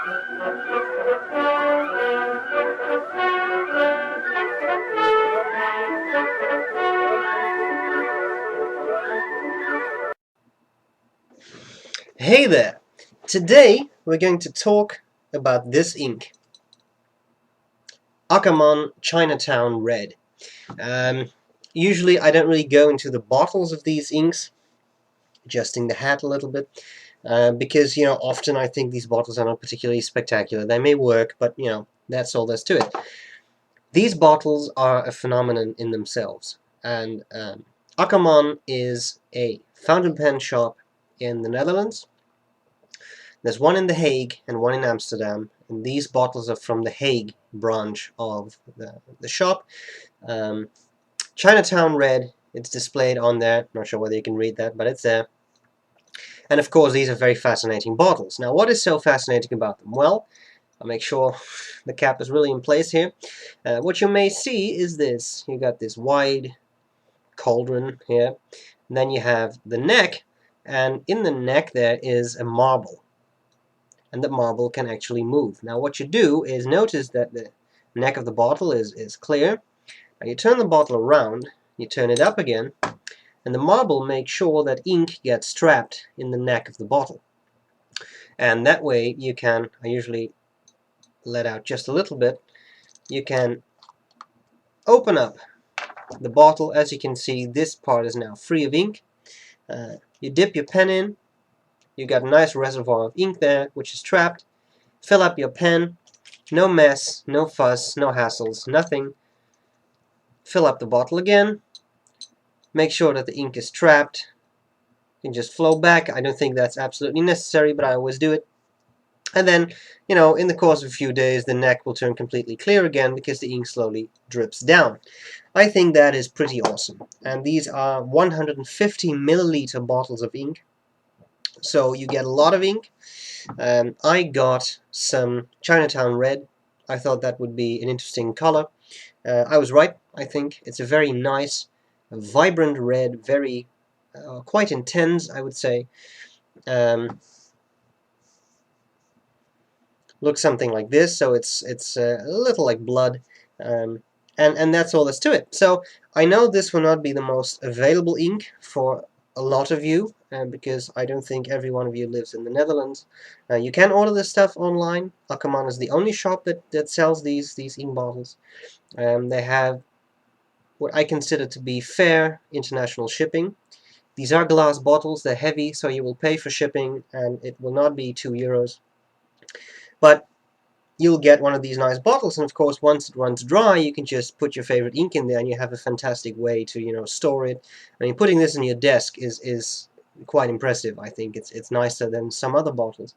Hey there! Today we're going to talk about this ink, Akkerman Chinatown Red. Usually I don't really go into the bottles of these inks, adjusting the hat a little bit, because often I think these bottles are not particularly spectacular. They may work, but that's all there's to it. These bottles are a phenomenon in themselves, and Akkerman is a fountain pen shop in the Netherlands. There's one in The Hague and one in Amsterdam, and these bottles are from the Hague branch of the shop. Chinatown Red, it's displayed on there. Not sure whether you can read that, but it's there. And of course, these are very fascinating bottles. Now, what is so fascinating about them? Well, I'll make sure the cap is really in place here. What you may see is this. You got this wide cauldron here. And then you have the neck, and in the neck there is a marble. And the marble can actually move. Now what you do is notice that the neck of the bottle is clear. Now you turn the bottle around, you turn it up again, and the marble makes sure that ink gets trapped in the neck of the bottle. And that way you can, I usually let out just a little bit, you can open up the bottle. As you can see, this part is now free of ink. You dip your pen in, you got a nice reservoir of ink there, which is trapped. Fill up your pen. No mess, no fuss, no hassles, nothing. Fill up the bottle again. Make sure that the ink is trapped. You can just flow back. I don't think that's absolutely necessary, but I always do it. And then, in the course of a few days, the neck will turn completely clear again because the ink slowly drips down. I think that is pretty awesome. And these are 150 milliliter bottles of ink. So you get a lot of ink. I got some Chinatown Red. I thought that would be an interesting color. I was right, I think. It's a very nice, vibrant red, very quite intense, I would say. Looks something like this, so it's a little like blood, and that's all there's to it. So I know this will not be the most available ink for a lot of you, because I don't think every one of you lives in the Netherlands. You can order this stuff online. Akkerman is the only shop that sells these ink bottles. They have what I consider to be fair international shipping. These are glass bottles, they're heavy, so you will pay for shipping, and it will not be €2. But you'll get one of these nice bottles, and of course once it runs dry you can just put your favorite ink in there and you have a fantastic way to store it. I mean, putting this on your desk is quite impressive. I think it's nicer than some other bottles.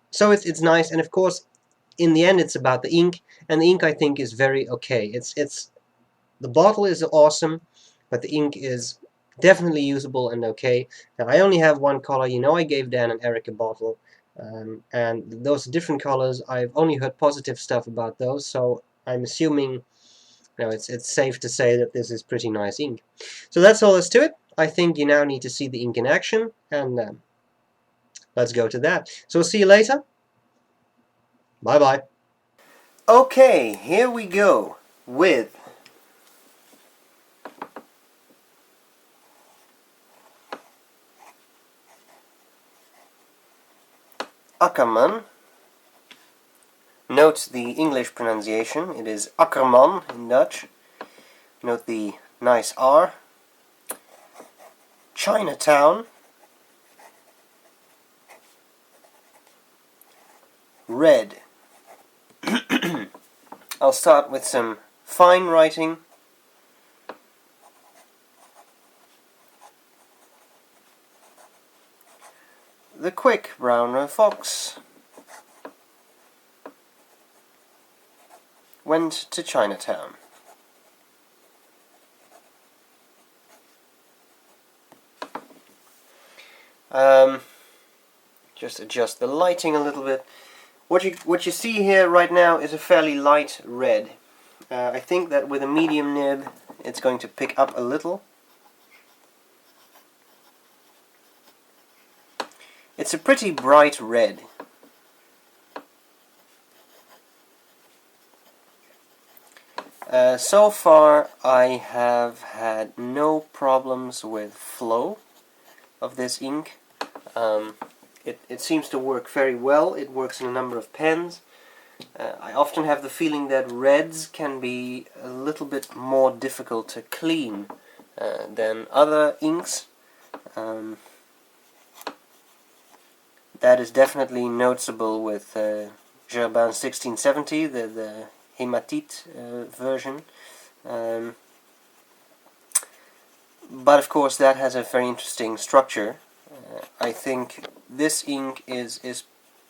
So it's nice, and of course in the end it's about the ink, and the ink I think is very okay. The bottle is awesome, but the ink is definitely usable and okay. Now I only have one color. I gave Dan and Eric a bottle. And those different colors, I've only heard positive stuff about those, so I'm assuming it's safe to say that this is pretty nice ink. So that's all there's to it. I think you now need to see the ink in action, and let's go to that. So we'll see you later. Bye bye. Okay, here we go with Akkerman. Note the English pronunciation. It is Akkerman in Dutch. Note the nice R. Chinatown Red. I'll start with some fine writing. The quick brown fox went to Chinatown. Just adjust the lighting a little bit. What you see here right now is a fairly light red. I think that with a medium nib it's going to pick up a little. It's a pretty bright red. So far I have had no problems with flow of this ink. It seems to work very well. It works in a number of pens. I often have the feeling that reds can be a little bit more difficult to clean than other inks. That is definitely noticeable with B.R.E 1670, the hematite version. But of course that has a very interesting structure. I think this ink is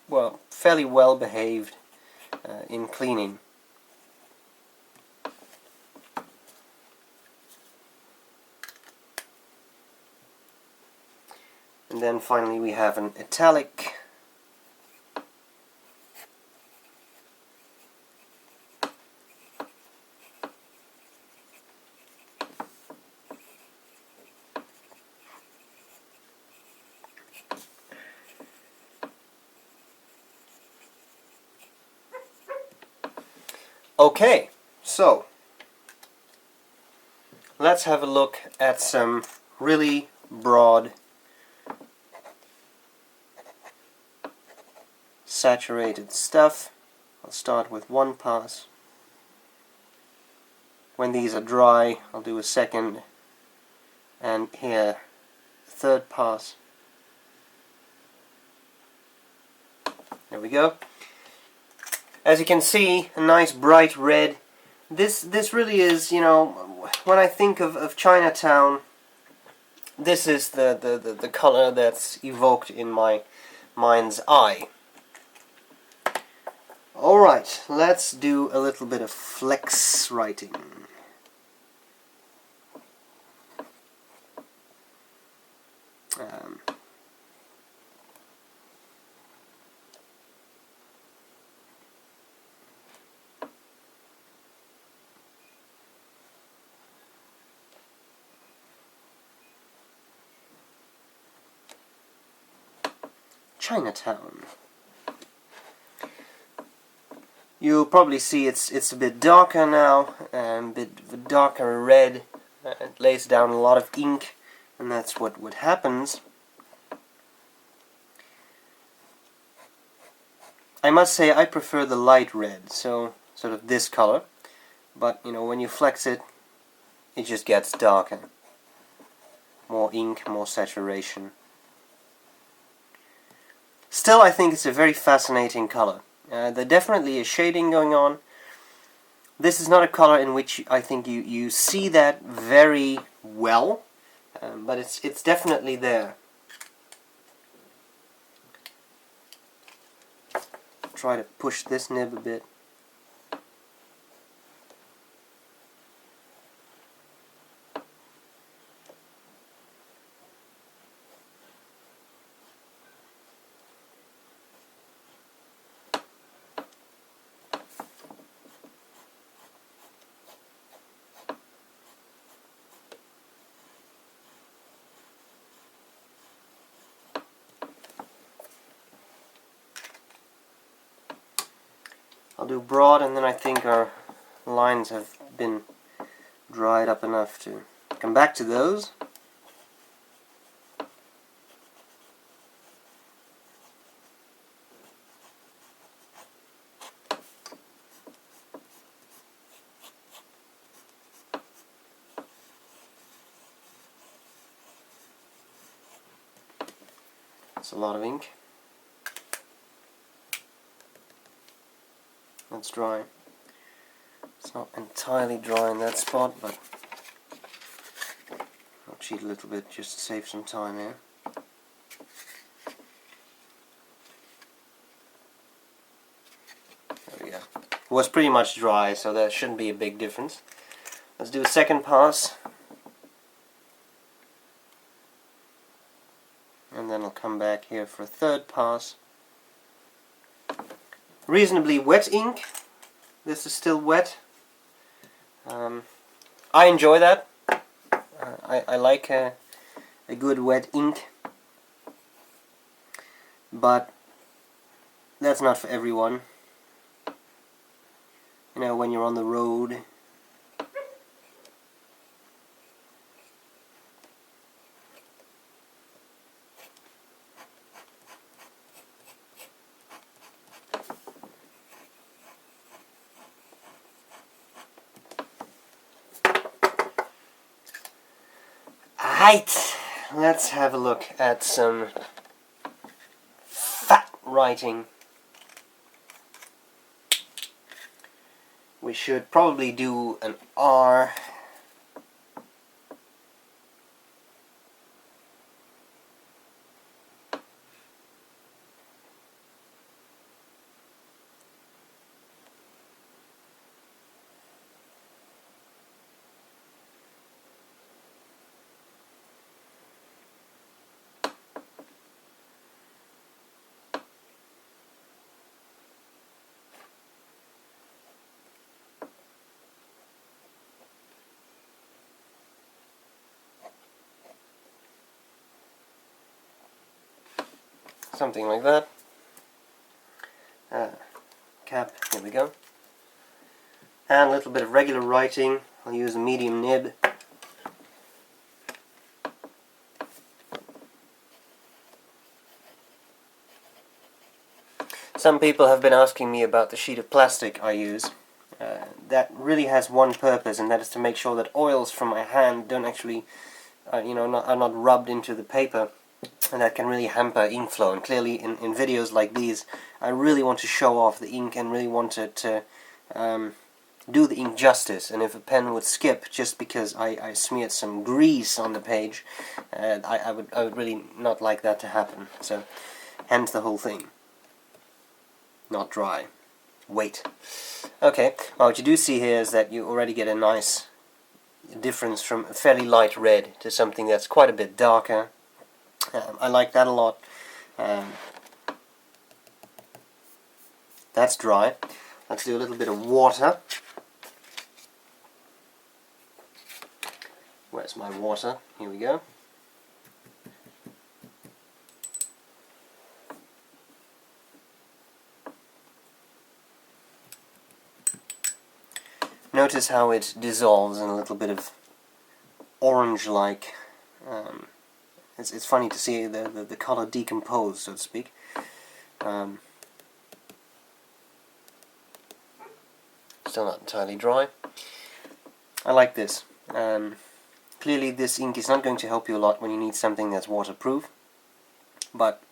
well, fairly well behaved in cleaning. And then finally we have an italic. Okay, so let's have a look at some really broad saturated stuff. I'll start with one pass. When these are dry, I'll do a second, and here, third pass. There we go. As you can see, a nice bright red. This really is, you know, when I think of Chinatown, this is the color that's evoked in my mind's eye. Alright, let's do a little bit of flex writing. Chinatown. You'll probably see it's a bit darker now, a bit darker red. It lays down a lot of ink, and that's what happens. I must say I prefer the light red, so sort of this color. But you know, when you flex it, it just gets darker. More ink, more saturation. Still, I think it's a very fascinating color. There definitely is shading going on. This is not a color in which I think you see that very well, but it's definitely there. Try to push this nib a bit. I'll do broad, and then I think our lines have been dried up enough to come back to those. That's a lot of ink. That's dry. It's not entirely dry in that spot, but I'll cheat a little bit just to save some time here. There we go. It was pretty much dry, so there shouldn't be a big difference. Let's do a second pass. And then I'll come back here for a third pass. Reasonably wet ink. This is still wet. I enjoy that. I like a good wet ink. But that's not for everyone. You know, when you're on the road Right, let's have a look at some fat writing. We should probably do an R. Something like that. Cap, here we go. And a little bit of regular writing. I'll use a medium nib. Some people have been asking me about the sheet of plastic I use. That really has one purpose, and that is to make sure that oils from my hand don't actually, are not rubbed into the paper, and that can really hamper ink flow. And clearly, in videos like these, I really want to show off the ink and really want to do the ink justice. And if a pen would skip just because I smeared some grease on the page, I would really not like that to happen. So, hence the whole thing. Not dry. Wait. Okay, well, what you do see here is that you already get a nice difference from a fairly light red to something that's quite a bit darker. I like that a lot. That's dry. Let's do a little bit of water. Where's my water? Here we go. Notice how it dissolves in a little bit of orange-like. It's funny to see the color decompose, so to speak. Still not entirely dry. I like this. Clearly this ink is not going to help you a lot when you need something that's waterproof, but,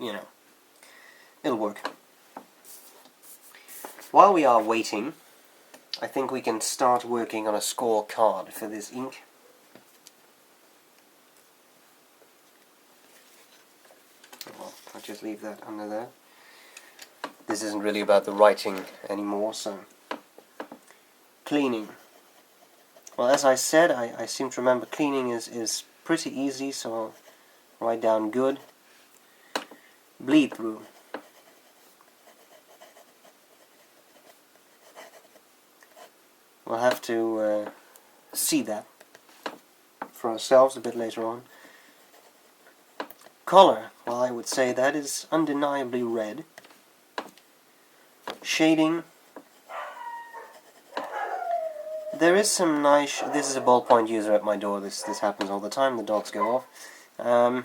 it'll work. While we are waiting, I think we can start working on a scorecard for this ink. Well, I'll just leave that under there. This isn't really about the writing anymore, so... Cleaning. Well, as I said, I seem to remember cleaning is pretty easy, so I'll write down good. Bleed through. We'll have to see that for ourselves a bit later on. Color, well, I would say that is undeniably red. Shading, there is some nice... This is a ballpoint user at my door. This happens all the time. The dogs go off.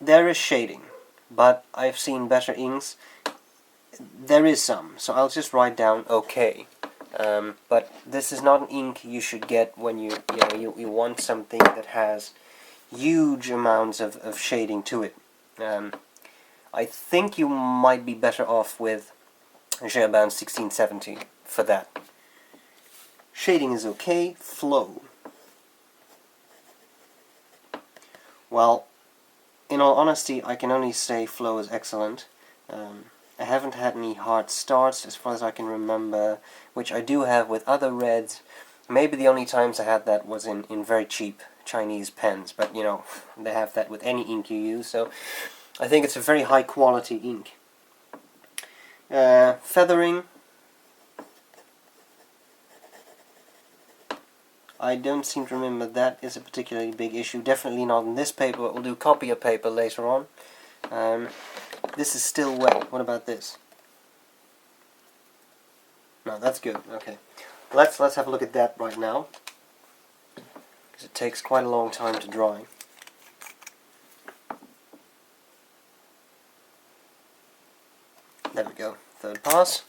There is shading, but I've seen better inks. There is some, so I'll just write down okay. But this is not an ink you should get when you want something that has huge amounts of shading to it. I think you might be better off with B.R.E 1670 for that. Shading is okay. Flow. Well, in all honesty, I can only say flow is excellent. I haven't had any hard starts as far as I can remember, which I do have with other reds. Maybe the only times I had that was in very cheap Chinese pens, but they have that with any ink you use, so I think it's a very high quality ink. Feathering. I don't seem to remember that is a particularly big issue. Definitely not in this paper, but we'll do copier paper later on. This is still wet. What about this? No, that's good. Okay. Let's have a look at that right now, because it takes quite a long time to dry. There we go. Third pass.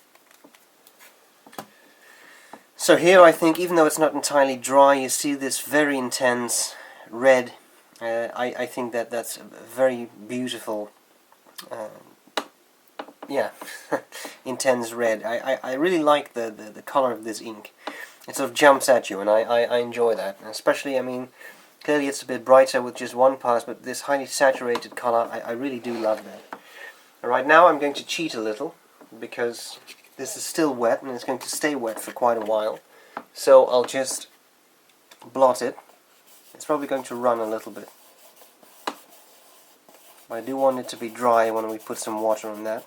So here I think, even though it's not entirely dry, you see this very intense red. I think that's a very beautiful, yeah, intense red. I really like the color of this ink. It sort of jumps at you, and I enjoy that. And especially, I mean, clearly it's a bit brighter with just one pass, but this highly saturated color, I really do love that. Alright, now I'm going to cheat a little, because this is still wet, and it's going to stay wet for quite a while. So I'll just blot it. It's probably going to run a little bit. But I do want it to be dry when we put some water on that.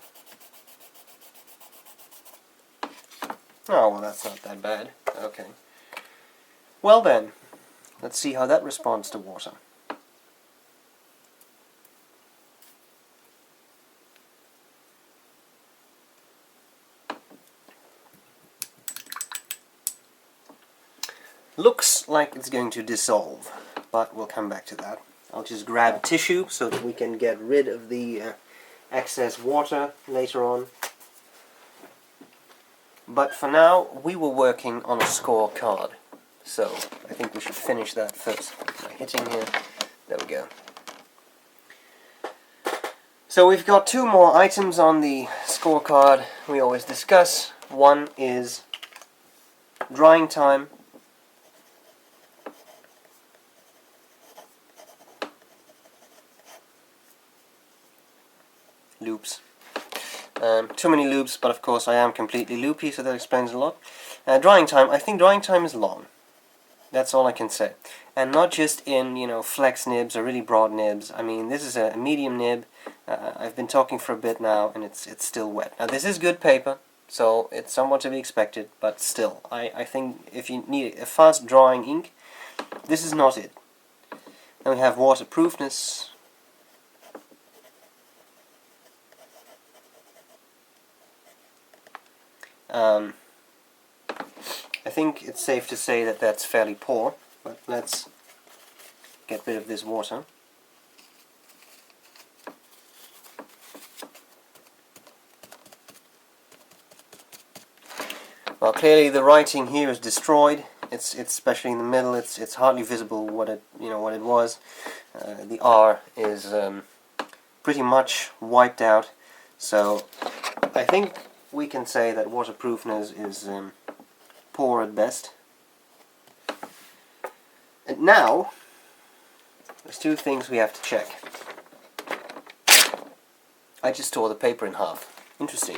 Oh, well, that's not that bad. Okay. Well then, let's see how that responds to water. Looks like it's going to dissolve, but we'll come back to that. I'll just grab a tissue so that we can get rid of the excess water later on. But for now, we were working on a scorecard, so I think we should finish that first by hitting here. There we go. So we've got two more items on the scorecard we always discuss. One is drying time. Loops. Too many loops, but of course I am completely loopy, so that explains a lot. Drying time, I think drying time is long. That's all I can say. And not just in, you know, flex nibs or really broad nibs. I mean, this is a medium nib. I've been talking for a bit now, and it's still wet. Now this is good paper, so it's somewhat to be expected, but still, I think if you need a fast drying ink, this is not it. Then we have waterproofness. I think it's safe to say that that's fairly poor, but let's get rid of this water. Well, clearly the writing here is destroyed. It's especially in the middle. It's hardly visible what it was. The R is pretty much wiped out. So I think we can say that waterproofness is poor at best. And now, there's two things we have to check. I just tore the paper in half. Interesting.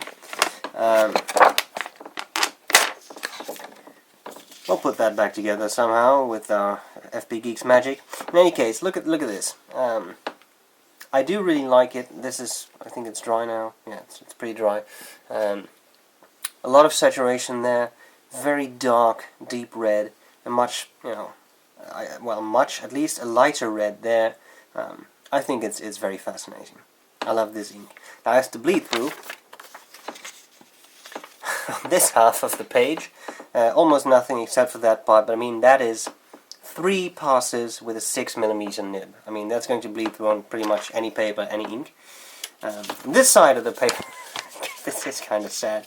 We'll put that back together somehow with our FP Geeks magic. In any case, look at this. I do really like it. This is, I think it's dry now. Yeah, it's pretty dry. A lot of saturation there. Very dark, deep red, and much, at least a lighter red there. I think it's very fascinating. I love this ink. Now as to bleed through, this half of the page, almost nothing except for that part, but I mean that is 3 passes with a 6mm nib. I mean that's going to bleed through on pretty much any paper, any ink. This side of the paper, this is kind of sad.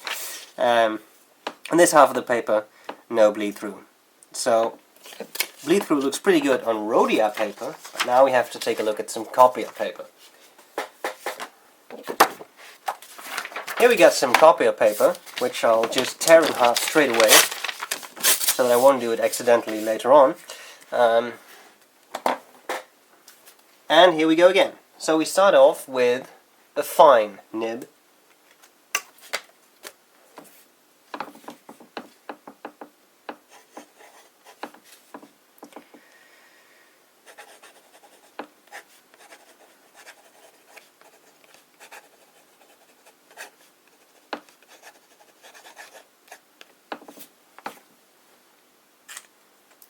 On this half of the paper, no bleed through. So, bleed through looks pretty good on Rhodia paper, but now we have to take a look at some copier paper. Here we got some copier paper, which I'll just tear in half straight away, so that I won't do it accidentally later on. And here we go again. So we start off with a fine nib.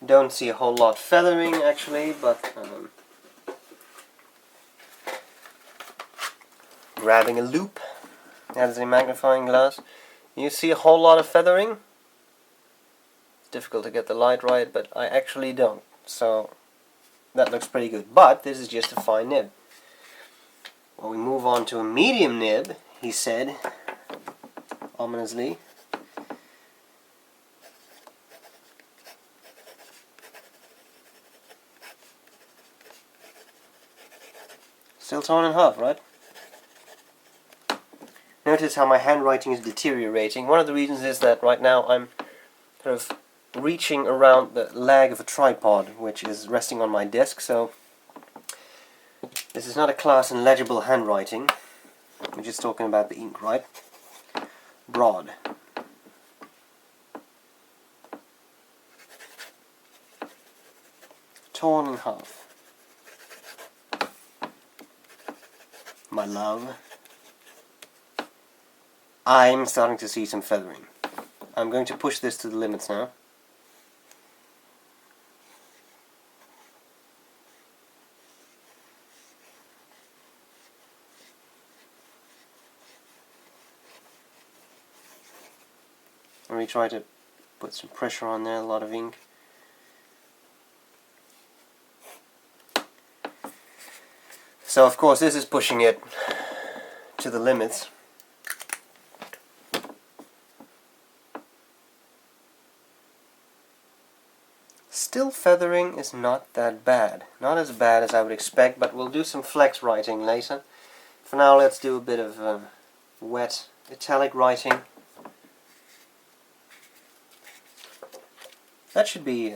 Don't see a whole lot feathering actually, but grabbing a loop as a magnifying glass, you see a whole lot of feathering. It's difficult to get the light right, but I actually don't. So that looks pretty good. But this is just a fine nib. Well, we move on to a medium nib, he said, ominously. Still torn in half, right? Notice how my handwriting is deteriorating. One of the reasons is that right now I'm kind of reaching around the leg of a tripod, which is resting on my desk, so this is not a class in legible handwriting. We're just talking about the ink, right? Broad. Torn in half. My love. I'm starting to see some feathering. I'm going to push this to the limits now. Let me try to put some pressure on there, a lot of ink. So of course this is pushing it to the limits. Still, feathering is not that bad. Not as bad as I would expect, but we'll do some flex writing later. For now, let's do a bit of wet italic writing. That should be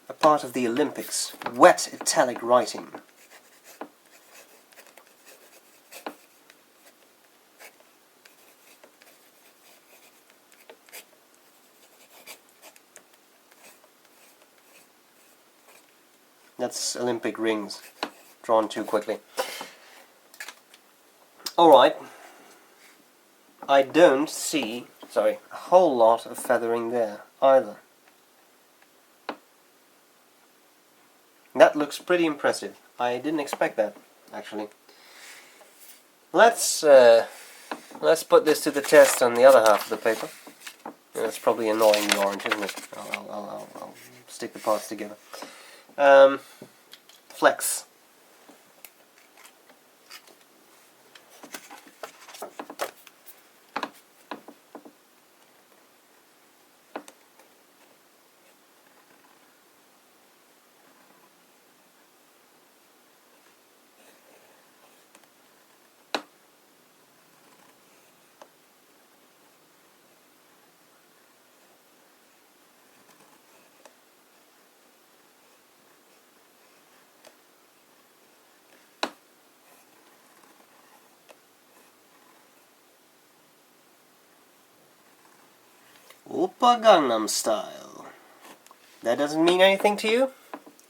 a part of the Olympics. Wet italic writing. That's Olympic rings drawn too quickly. Alright. I don't see, a whole lot of feathering there either. That looks pretty impressive. I didn't expect that, actually. Let's put this to the test on the other half of the paper. That's probably annoying the orange, isn't it? I'll stick the parts together. Flex. Oppa Gangnam Style. That doesn't mean anything to you?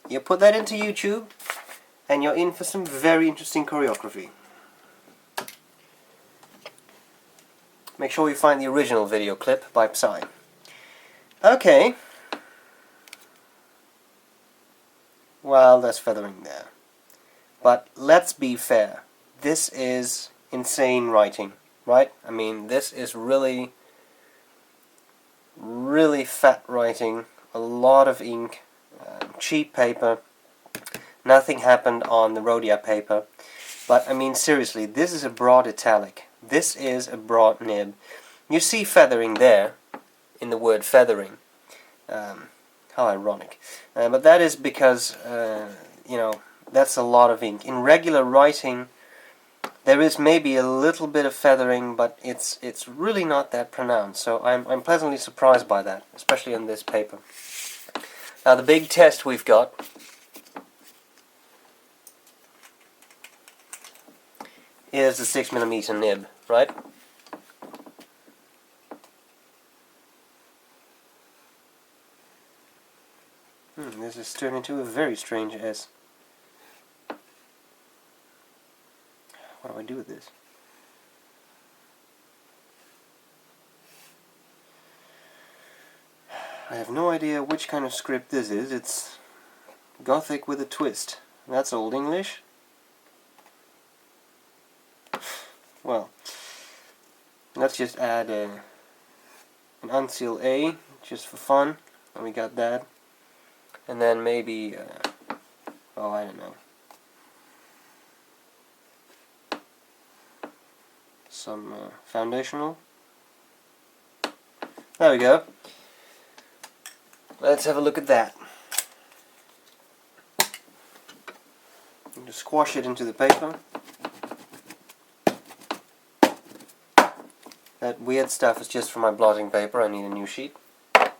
You put that into YouTube and you're in for some very interesting choreography. Make sure you find the original video clip by Psy. Okay. Well, there's feathering there. But let's be fair. This is insane writing, right? I mean, this is really fat writing, a lot of ink, cheap paper. Nothing happened on the Rhodia paper. But I mean, seriously, this is a broad italic. This is a broad nib. You see feathering there, in the word feathering. How ironic. But that is because, you know, that's a lot of ink. In regular writing, there is maybe a little bit of feathering, but it's really not that pronounced. So I'm pleasantly surprised by that, especially on this paper. Now the big test we've got is the 6mm nib, right? This is turned into a very strange S. What do I do with this? I have no idea which kind of script this is. It's Gothic with a twist. That's Old English. Well, let's just add an unseal A, just for fun. And we got that. And then maybe, oh, I don't know. Some foundational. There we go. Let's have a look at that. Just squash it into the paper. That weird stuff is just for my blotting paper. I need a new sheet. But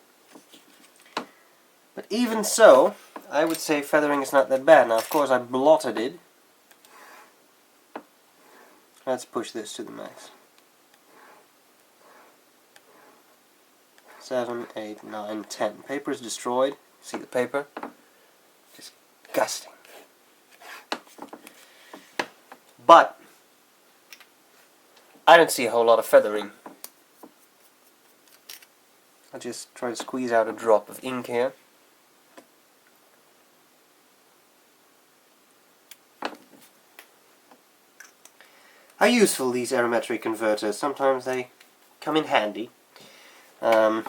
even so, I would say feathering is not that bad. Now, of course, I blotted it. Let's push this to the max. 7, 8, 9, 10. Paper is destroyed. See the paper? Disgusting. But I don't see a whole lot of feathering. I'll just try to squeeze out a drop of ink here. How useful these aromatic converters. Sometimes they come in handy. Well,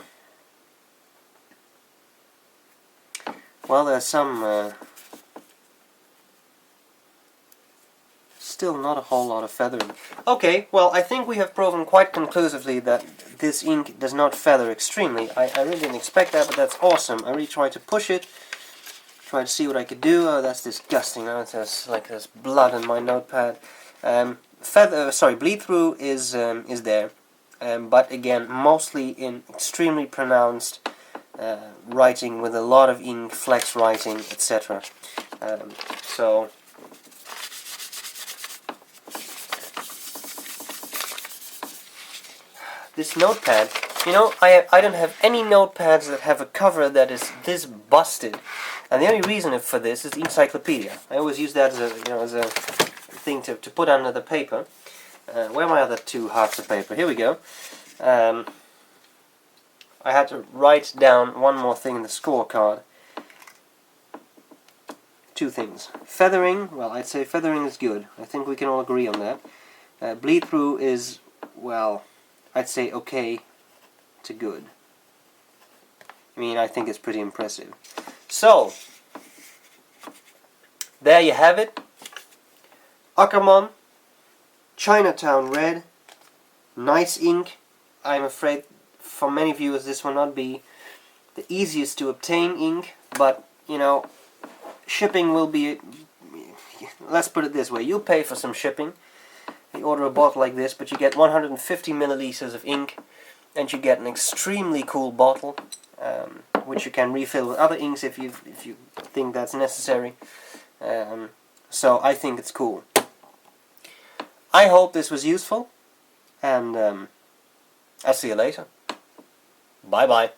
there's some still not a whole lot of feathering. Okay, well, I think we have proven quite conclusively that this ink does not feather extremely. I really didn't expect that, but that's awesome. I really tried to push it, tried to see what I could do. Oh, that's disgusting. Now there's like there's blood on my notepad. Bleed through is there, but again, mostly in extremely pronounced writing with a lot of ink, flex writing, etc. So this notepad, you know, I don't have any notepads that have a cover that is this busted, and the only reason for this is Inkcyclopedia. I always use that as a as a thing to put under the paper. Where are my other two halves of paper? Here we go. I had to write down one more thing in the scorecard. Two things. Feathering, well, I'd say feathering is good. I think we can all agree on that. Bleed through is, well, I'd say okay to good. I mean, I think it's pretty impressive. So, there you have it. Akkerman Chinatown Red. Nice ink. I'm afraid for many viewers this will not be the easiest to obtain ink, but, you know, shipping will be, let's put it this way, you pay for some shipping. You order a bottle like this, but you get 150 milliliters of ink, and you get an extremely cool bottle, which you can refill with other inks if you think that's necessary. So I think it's cool. I hope this was useful, and I'll see you later. Bye bye.